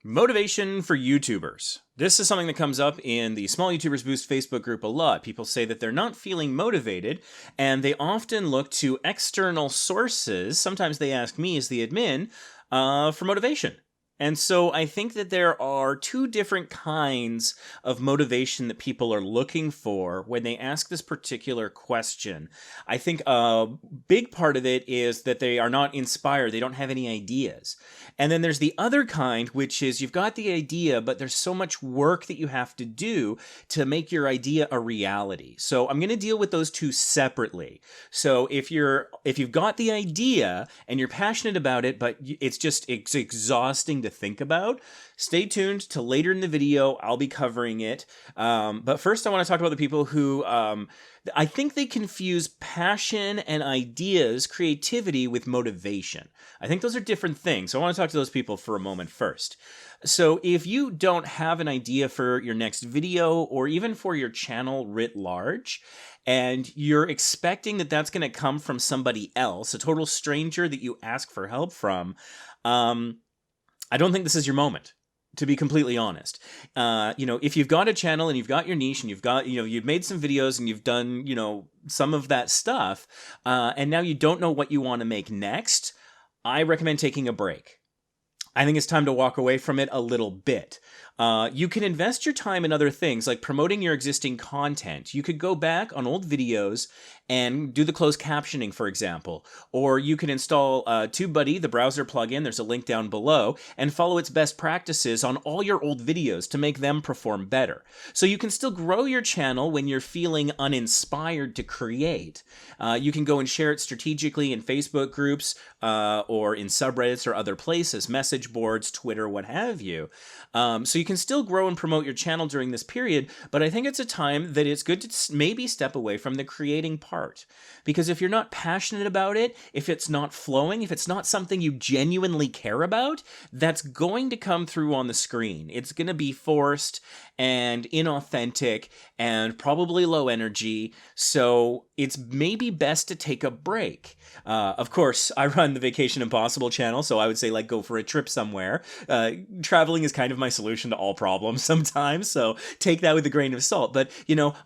Motivation for YouTubers. This is something that comes up in the Small YouTubers Boost Facebook group a lot. People say that they're not feeling motivated, and they often look to external sources. Sometimes they ask me as the admin for motivation. And so I think that there are two different kinds of motivation that people are looking for when they ask this particular question. I think a big part of it is that they are not inspired. They don't have any ideas. And then there's the other kind, which is you've got the idea, but there's so much work that you have to do to make your idea a reality. So I'm going to deal with those two separately. So if you've got the idea and you're passionate about it, but it's exhausting to think about, stay tuned to later in the video. I'll be covering it. But first I want to talk about the people who I think they confuse passion and ideas, creativity, with motivation. I think those are different things. So I want to talk to those people for a moment first. So if you don't have an idea for your next video or even for your channel writ large, and you're expecting that that's going to come from somebody else, a total stranger that you ask for help from, I don't think this is your moment, to be completely honest. If you've got a channel and you've got your niche and you've made some videos and you've done, some of that stuff, and now you don't know what you want to make next, I recommend taking a break. I think it's time to walk away from it a little bit. You can invest your time in other things, like promoting your existing content. You could go back on old videos and do the closed captioning, for example. Or you can install TubeBuddy, the browser plugin, there's a link down below, and follow its best practices on all your old videos to make them perform better. So you can still grow your channel when you're feeling uninspired to create. You can go and share it strategically in Facebook groups or in subreddits or other places, message boards, Twitter, what have you. So you can still grow and promote your channel during this period, but I think it's a time that it's good to maybe step away from the creating part. Because if you're not passionate about it, if it's not flowing, if it's not something you genuinely care about, that's going to come through on the screen. It's going to be forced and inauthentic and probably low energy, so it's maybe best to take a break. Of course, I run the Vacation Impossible channel, so I would say go for a trip somewhere. Traveling is kind of my solution to all problems sometimes, so take that with a grain of salt. But,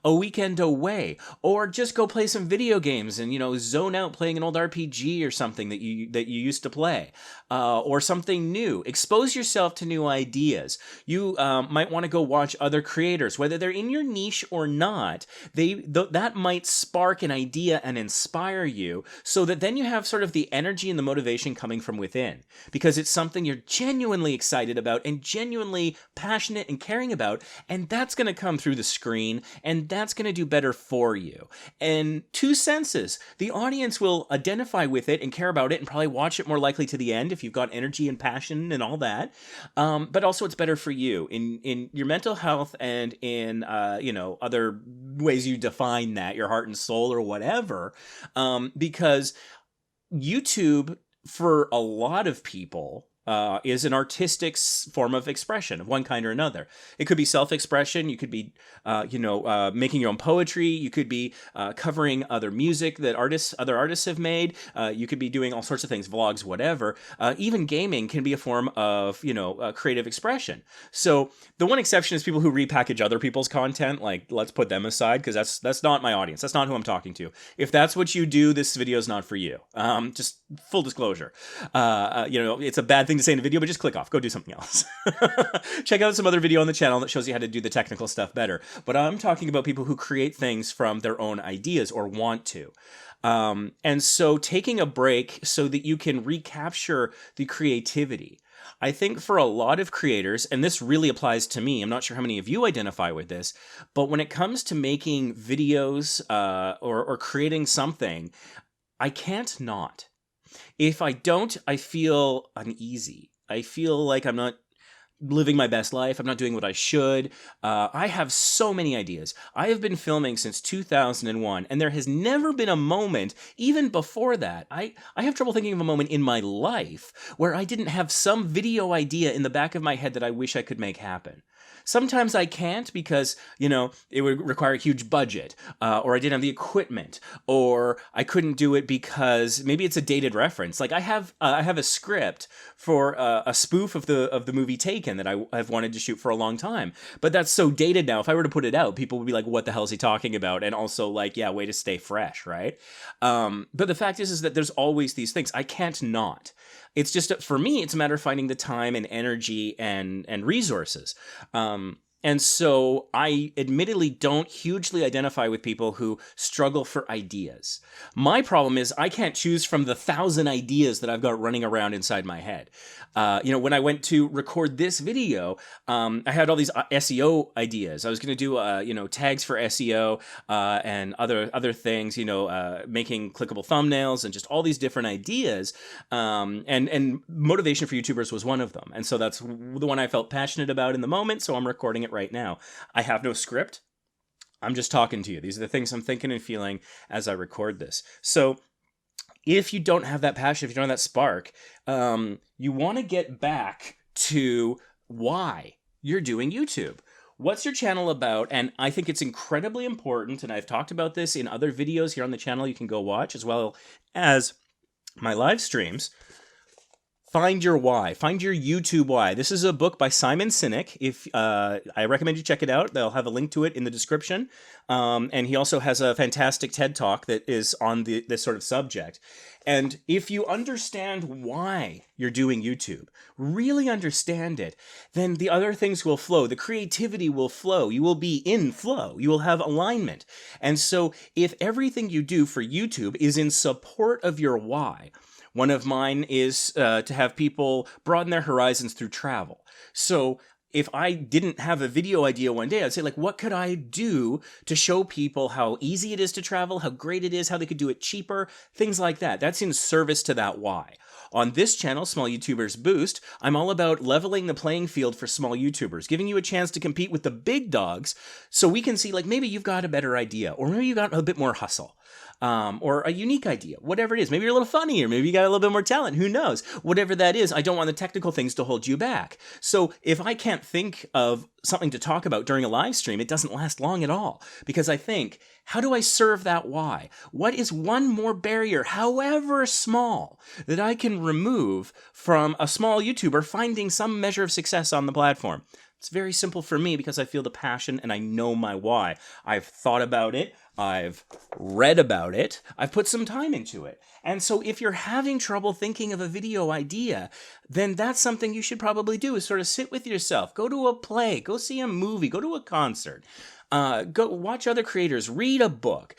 a weekend away, or just go play some video games and, zone out playing an old RPG or something that you used to play, or something new. Expose yourself to new ideas. You might want to go watch other creators, whether they're in your niche or not. That might spark an idea and inspire you, so that then you have sort of the energy and the motivation coming from within, because it's something you're genuinely excited about and genuinely passionate and caring about, and that's going to come through the screen, and that's going to do better for you. And two senses, the audience will identify with it and care about it and probably watch it more likely to the end if you've got energy and passion and all that, but also it's better for you in your mental health and in other ways you define that, your heart and soul or whatever, because YouTube, for a lot of people, is an artistic form of expression of one kind or another. It could be self-expression. You could be, making your own poetry. You could be covering other music that other artists have made. You could be doing all sorts of things, vlogs, whatever. Even gaming can be a form of, creative expression. So the one exception is people who repackage other people's content. Let's put them aside, because that's not my audience. That's not who I'm talking to. If that's what you do, this video is not for you. Just full disclosure. It's a bad thing to say in a video, but just click off, go do something else. Check out some other video on the channel that shows you how to do the technical stuff better. But I'm talking about people who create things from their own ideas or want to. And so taking a break so that you can recapture the creativity. I think for a lot of creators, and this really applies to me, I'm not sure how many of you identify with this, but when it comes to making videos or creating something, I can't not. If I don't, I feel uneasy. I feel like I'm not living my best life. I'm not doing what I should. I have so many ideas. I have been filming since 2001, and there has never been a moment, even before that. I have trouble thinking of a moment in my life where I didn't have some video idea in the back of my head that I wish I could make happen. Sometimes I can't because, it would require a huge budget, or I didn't have the equipment, or I couldn't do it because maybe it's a dated reference. Like I have a script for a spoof of the movie Taken that I've wanted to shoot for a long time, but that's so dated now. If I were to put it out, people would be like, "What the hell is he talking about?" And also like, "Yeah, way to stay fresh, right?" But the fact is that there's always these things I can't not. It's just, for me, it's a matter of finding the time and energy and resources. And so I admittedly don't hugely identify with people who struggle for ideas. My problem is I can't choose from the 1,000 ideas that I've got running around inside my head. When I went to record this video, I had all these SEO ideas. I was going to do, tags for SEO and other things, making clickable thumbnails and just all these different ideas. And motivation for YouTubers was one of them. And so that's the one I felt passionate about in the moment. So I'm recording it right now. I have no script. I'm just talking to you. These are the things I'm thinking and feeling as I record this. So if you don't have that passion, if you don't have that spark, you want to get back to why you're doing YouTube. What's your channel about? And I think it's incredibly important, and I've talked about this in other videos here on the channel you can go watch, as well as my live streams. Find your why. Find your YouTube why. This is a book by Simon Sinek. If I recommend you check it out. They'll have a link to it in the description. And he also has a fantastic TED Talk that is on this sort of subject. And if you understand why you're doing YouTube, really understand it, then the other things will flow. The creativity will flow. You will be in flow. You will have alignment. And so if everything you do for YouTube is in support of your why, one of mine is to have people broaden their horizons through travel. So if I didn't have a video idea one day, I'd say, like, what could I do to show people how easy it is to travel, how great it is, how they could do it cheaper, things like that. That's in service to that why. On this channel, Small YouTubers Boost, I'm all about leveling the playing field for small YouTubers, giving you a chance to compete with the big dogs so we can see, like, maybe you've got a better idea, or maybe you've got a bit more hustle. Or a unique idea, whatever it is. Maybe you're a little funnier, maybe you got a little bit more talent, who knows? Whatever that is, I don't want the technical things to hold you back. So if I can't think of something to talk about during a live stream, it doesn't last long at all. Because I think, how do I serve that why? What is one more barrier, however small, that I can remove from a small YouTuber finding some measure of success on the platform? It's very simple for me because I feel the passion and I know my why. I've thought about it. I've read about it. I've put some time into it. And so if you're having trouble thinking of a video idea, then that's something you should probably do, is sort of sit with yourself. Go to a play. Go see a movie. Go to a concert. Go watch other creators. Read a book.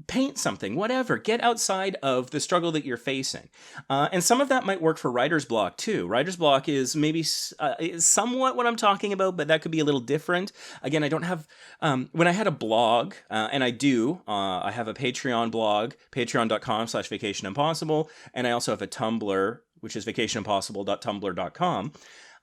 Paint something, whatever. Get outside of the struggle that you're facing. And some of that might work for writer's block too. Writer's block is maybe is somewhat what I'm talking about, but that could be a little different. Again, I don't have, when I had a blog, and I do, I have a Patreon blog, patreon.com/vacationimpossible, and I also have a Tumblr, which is vacationimpossible.tumblr.com.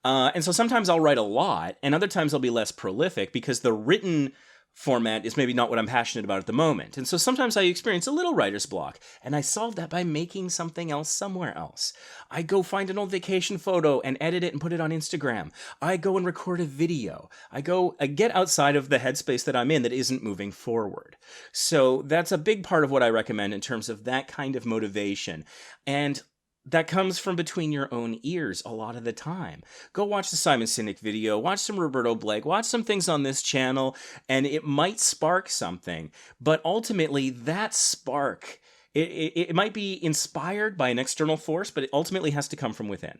And so sometimes I'll write a lot, and other times I'll be less prolific because the written format is maybe not what I'm passionate about at the moment. And so sometimes I experience a little writer's block, and I solve that by making something else somewhere else. I go find an old vacation photo and edit it and put it on Instagram. I go and record a video. I get outside of the headspace that I'm in that isn't moving forward. So that's a big part of what I recommend in terms of that kind of motivation. And that comes from between your own ears a lot of the time. Go watch the Simon Sinek video, watch some Roberto Blake, watch some things on this channel, and it might spark something. But ultimately, that spark, it might be inspired by an external force, but it ultimately has to come from within.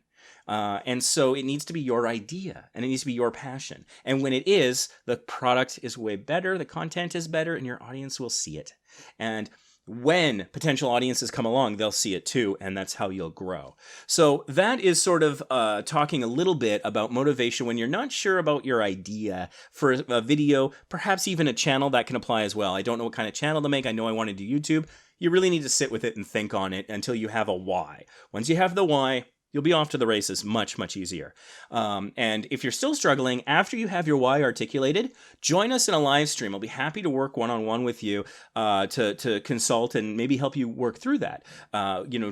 And so it needs to be your idea, and it needs to be your passion. And when it is, the product is way better, the content is better, and your audience will see it. And when potential audiences come along, they'll see it too, and that's how you'll grow. So that is sort of talking a little bit about motivation when you're not sure about your idea for a video, perhaps even a channel. That can apply as well. I don't know what kind of channel to make. I know I want to do YouTube. You really need to sit with it and think on it until you have a why. Once you have the why, You'll be off to the races much, much easier. And if you're still struggling, after you have your why articulated, join us in a live stream. I'll be happy to work one-on-one with you to consult and maybe help you work through that.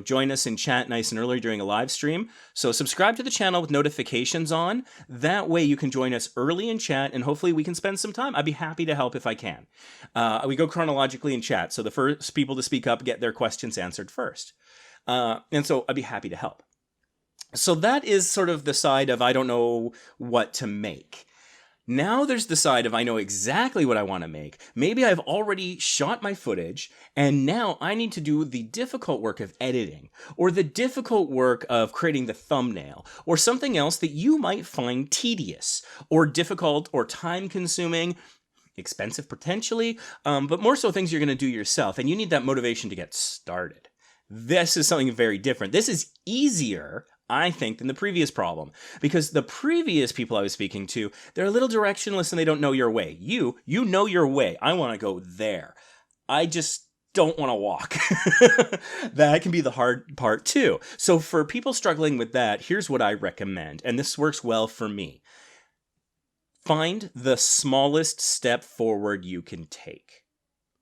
Join us in chat nice and early during a live stream. So subscribe to the channel with notifications on. That way you can join us early in chat, and hopefully we can spend some time. I'd be happy to help if I can. We go chronologically in chat, so the first people to speak up get their questions answered first. And so I'd be happy to help. So that is sort of the side of I don't know what to make. Now there's the side of I know exactly what I want to make. Maybe I've already shot my footage, and now I need to do the difficult work of editing, or the difficult work of creating the thumbnail, or something else that you might find tedious, or difficult, or time-consuming, expensive potentially, but more so things you're going to do yourself, and you need that motivation to get started. This is something very different. This is easier, I think, than the previous problem, because the previous people I was speaking to, they're a little directionless and they don't know your way. You know your way. I want to go there. I just don't want to walk. That can be the hard part too. So for people struggling with that, here's what I recommend, and this works well for me. Find the smallest step forward you can take,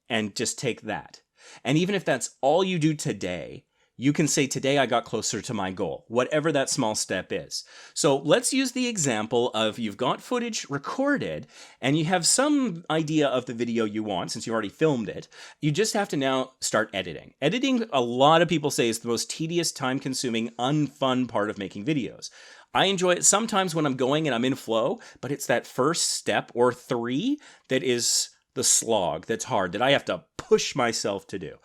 and just take that. And even if that's all you do today, you can say, today I got closer to my goal, whatever that small step is. So let's use the example of you've got footage recorded and you have some idea of the video you want since you already filmed it. You just have to now start editing. Editing, a lot of people say, is the most tedious, time-consuming, unfun part of making videos. I enjoy it sometimes when I'm going and I'm in flow, but it's that first step or 3 that is the slog, that's hard, that I have to push myself to do.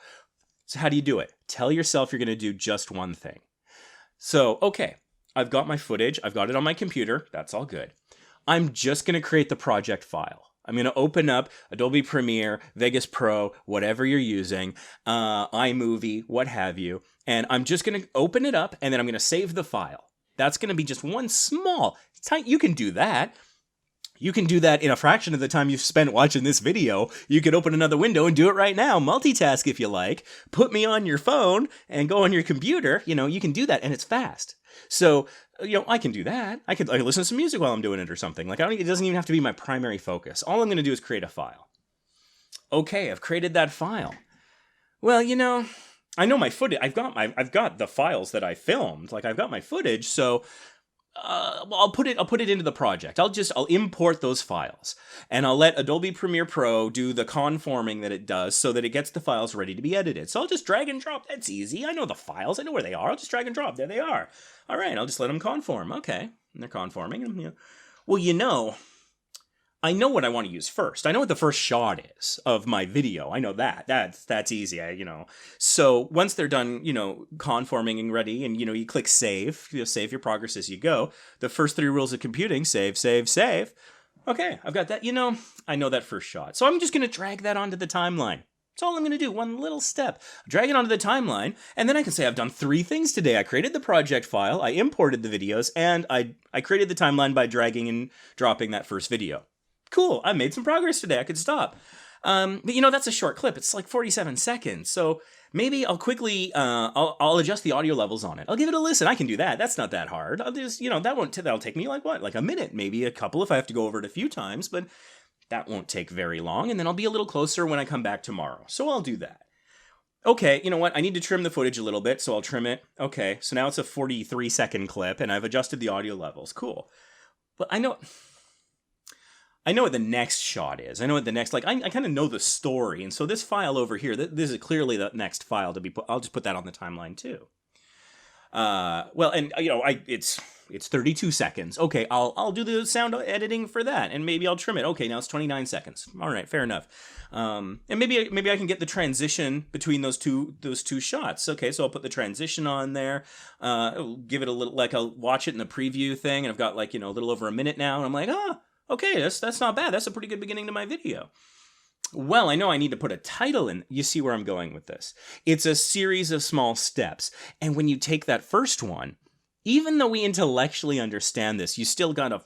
So how do you do it? Tell yourself you're going to do just one thing. So, okay, I've got my footage. I've got it on my computer. That's all good. I'm just going to create the project file. I'm going to open up Adobe Premiere, Vegas Pro, whatever you're using, iMovie, what have you. And I'm just going to open it up, and then I'm going to save the file. That's going to be just one small, you can do that. You can do that in a fraction of the time you've spent watching this video. You could open another window and do it right now. Multitask if you like. Put me on your phone and go on your computer. You can do that, and it's fast. So, I can do that. I can listen to some music while I'm doing it or something. It doesn't even have to be my primary focus. All I'm going to do is create a file. Okay, I've created that file. Well, I know my footage. I've got the files that I filmed. I've got my footage, so I'll put it into the project. I'll import those files, and I'll let Adobe Premiere Pro do the conforming that it does so that it gets the files ready to be edited. So I'll just drag and drop. That's easy. I know the files. I know where they are. I'll just drag and drop. There they are. All right. I'll just let them conform. Okay. And they're conforming. Well, I know what I want to use first. I know what the first shot is of my video. I know that. That's easy. So once they're done, conforming and ready, and you click save. Save your progress as you go. The first 3 rules of computing: save, save, save. Okay, I've got that. I know that first shot. So I'm just going to drag that onto the timeline. That's all I'm going to do. One little step. Drag it onto the timeline, and then I can say I've done 3 things today. I created the project file, I imported the videos, and I created the timeline by dragging and dropping that first video. Cool, I made some progress today. I could stop. But that's a short clip. It's 47 seconds. So maybe I'll quickly, I'll adjust the audio levels on it. I'll give it a listen. I can do that. That's not that hard. I'll just, that'll take me a minute, maybe a couple if I have to go over it a few times, but that won't take very long. And then I'll be a little closer when I come back tomorrow. So I'll do that. Okay, you know what? I need to trim the footage a little bit, so I'll trim it. Okay, so now it's a 43-second clip, and I've adjusted the audio levels. Cool. But I know what the next shot is. I know what the next, I kind of know the story. And so this file over here, this is clearly the next file to be put. I'll just put that on the timeline too. It's 32 seconds. Okay, I'll do the sound editing for that, and maybe I'll trim it. Okay, now it's 29 seconds. All right, fair enough. And maybe I can get the transition between those two shots. Okay, so I'll put the transition on there. Give it a little, I'll watch it in the preview thing, and I've got a little over a minute now, and I'm like, okay, that's not bad. That's a pretty good beginning to my video. Well, I know I need to put a title in. You see where I'm going with this. It's a series of small steps. And when you take that first one, even though we intellectually understand this, you still gotta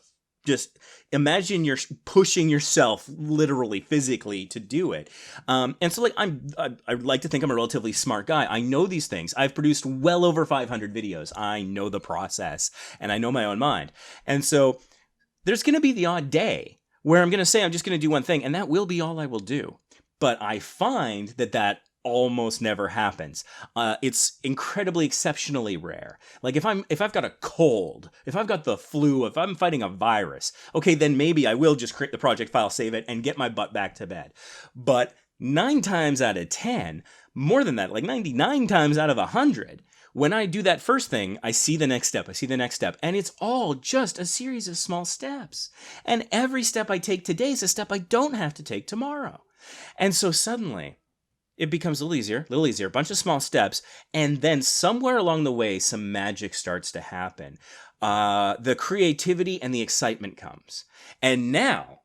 just imagine you're pushing yourself literally, physically to do it. And so like I like to think I'm a relatively smart guy. I know these things. I've produced well over 500 videos. I know the process and I know my own mind. And so there's going to be the odd day where I'm going to say I'm just going to do one thing, and that will be all I will do. But I find that almost never happens. It's incredibly exceptionally rare. Like if I've got a cold, if I've got the flu, if I'm fighting a virus, okay, then maybe I will just create the project file, save it, and get my butt back to bed. But 9 times out of 10, more than that, like 99 times out of 100, when I do that first thing, I see the next step, and it's all just a series of small steps. And every step I take today is a step I don't have to take tomorrow. And so suddenly, it becomes a little easier, a bunch of small steps, and then somewhere along the way, some magic starts to happen. The creativity and the excitement comes. And now,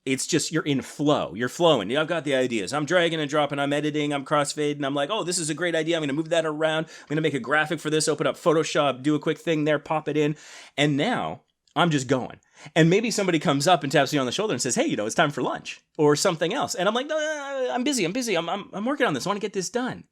it's just, you're in flow. You're flowing. I've got the ideas. I'm dragging and dropping. I'm editing. I'm crossfading. I'm like, oh, this is a great idea. I'm going to move that around. I'm going to make a graphic for this, open up Photoshop, do a quick thing there, pop it in. And now, I'm just going. And maybe somebody comes up and taps me on the shoulder and says, hey, it's time for lunch or something else. And I'm like, no, I'm busy. I'm working on this. I want to get this done.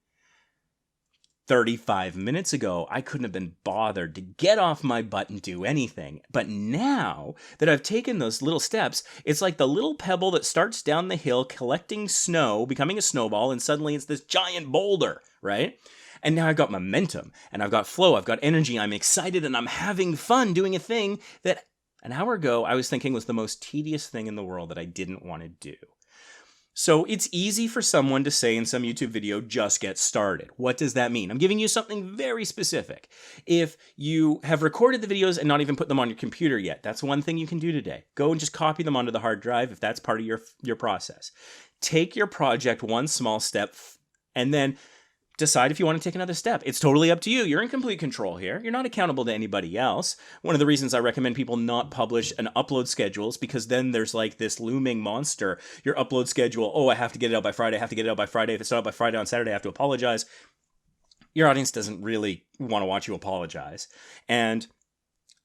35 minutes ago, I couldn't have been bothered to get off my butt and do anything. But now that I've taken those little steps, it's like the little pebble that starts down the hill, collecting snow, becoming a snowball, and suddenly it's this giant boulder, right? And now I've got momentum, and I've got flow, I've got energy, I'm excited, and I'm having fun doing a thing that an hour ago I was thinking was the most tedious thing in the world that I didn't want to do. So it's easy for someone to say in some YouTube video, just get started. What does that mean? I'm giving you something very specific. If you have recorded the videos and not even put them on your computer yet, that's one thing you can do today. Go and just copy them onto the hard drive if that's part of your process. Take your project one small step and then decide if you want to take another step. It's totally up to you. You're in complete control here. You're not accountable to anybody else. One of the reasons I recommend people not publish an upload schedule is because then there's like this looming monster. Your upload schedule, oh, I have to get it out by Friday. I have to get it out by Friday. If it's not out by Friday, on Saturday, I have to apologize. Your audience doesn't really want to watch you apologize. And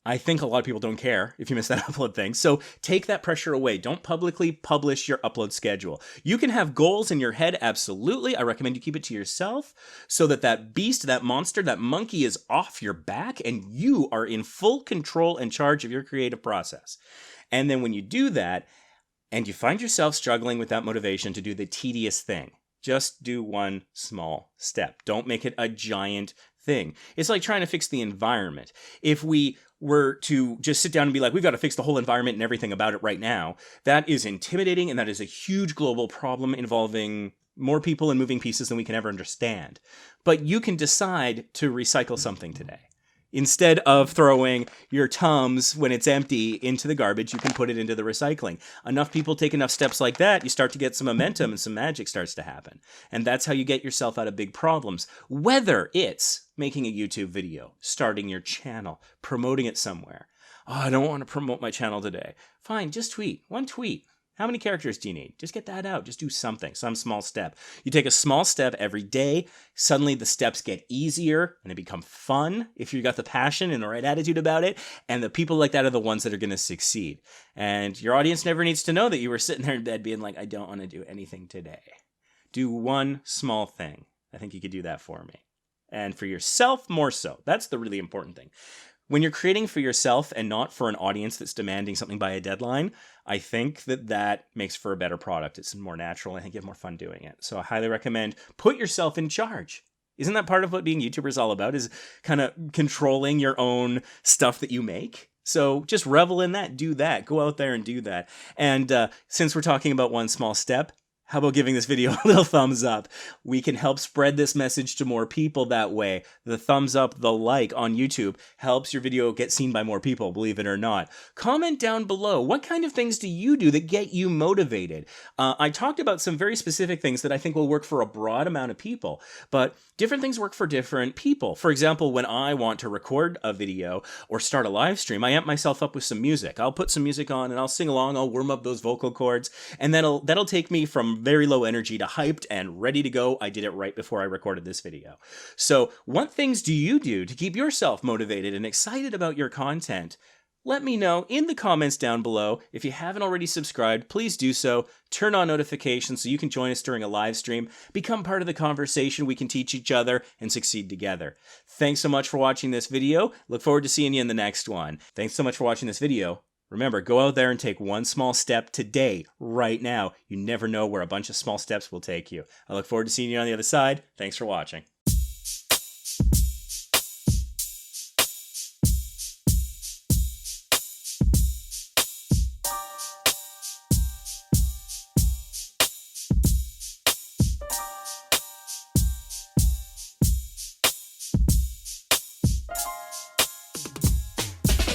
I think a lot of people don't care if you miss that upload thing. So take that pressure away. Don't publicly publish your upload schedule. You can have goals in your head, absolutely. I recommend you keep it to yourself so that beast, that monster, that monkey is off your back and you are in full control and charge of your creative process. And then when you do that and you find yourself struggling with that motivation to do the tedious thing, just do one small step. Don't make it a giant thing. It's like trying to fix the environment. If we were to just sit down and be like, we've got to fix the whole environment and everything about it right now, that is intimidating and that is a huge global problem involving more people and moving pieces than we can ever understand. But you can decide to recycle something today. Instead of throwing your Tums when it's empty into the garbage, you can put it into the recycling. Enough people take enough steps like that, you start to get some momentum and some magic starts to happen. And that's how you get yourself out of big problems. Whether it's making a YouTube video, starting your channel, promoting it somewhere. Oh, I don't want to promote my channel today. Fine, just tweet. One tweet. How many characters do you need? Just get that out. Just do something, some small step. You take a small step every day. Suddenly the steps get easier and they become fun if you got the passion and the right attitude about it. And the people like that are the ones that are going to succeed. And your audience never needs to know that you were sitting there in bed being like, I don't want to do anything today. Do one small thing. I think you could do that for me. And for yourself, more so. That's the really important thing. When you're creating for yourself and not for an audience that's demanding something by a deadline, I think that makes for a better product. It's more natural. I think you have more fun doing it. So I highly recommend put yourself in charge. Isn't that part of what being YouTuber is all about, is kind of controlling your own stuff that you make? So just revel in that, do that, go out there and do that. And since we're talking about one small step, how about giving this video a little thumbs up? We can help spread this message to more people that way. The thumbs up, the like on YouTube helps your video get seen by more people, believe it or not. Comment down below. What kind of things do you do that get you motivated? I talked about some very specific things that I think will work for a broad amount of people, but different things work for different people. For example, when I want to record a video or start a live stream, I amp myself up with some music. I'll put some music on and I'll sing along. I'll warm up those vocal cords, and that'll take me from very low energy to hyped and ready to go. I did it right before I recorded this video. So what things do you do to keep yourself motivated and excited about your content? Let me know in the comments down below. If you haven't already subscribed, please do so. Turn on notifications so you can join us during a live stream. Become part of the conversation. We can teach each other and succeed together. Thanks so much for watching this video. Look forward to seeing you in the next one. Thanks so much for watching this video. Remember, go out there and take one small step today, right now. You never know where a bunch of small steps will take you. I look forward to seeing you on the other side. Thanks for watching.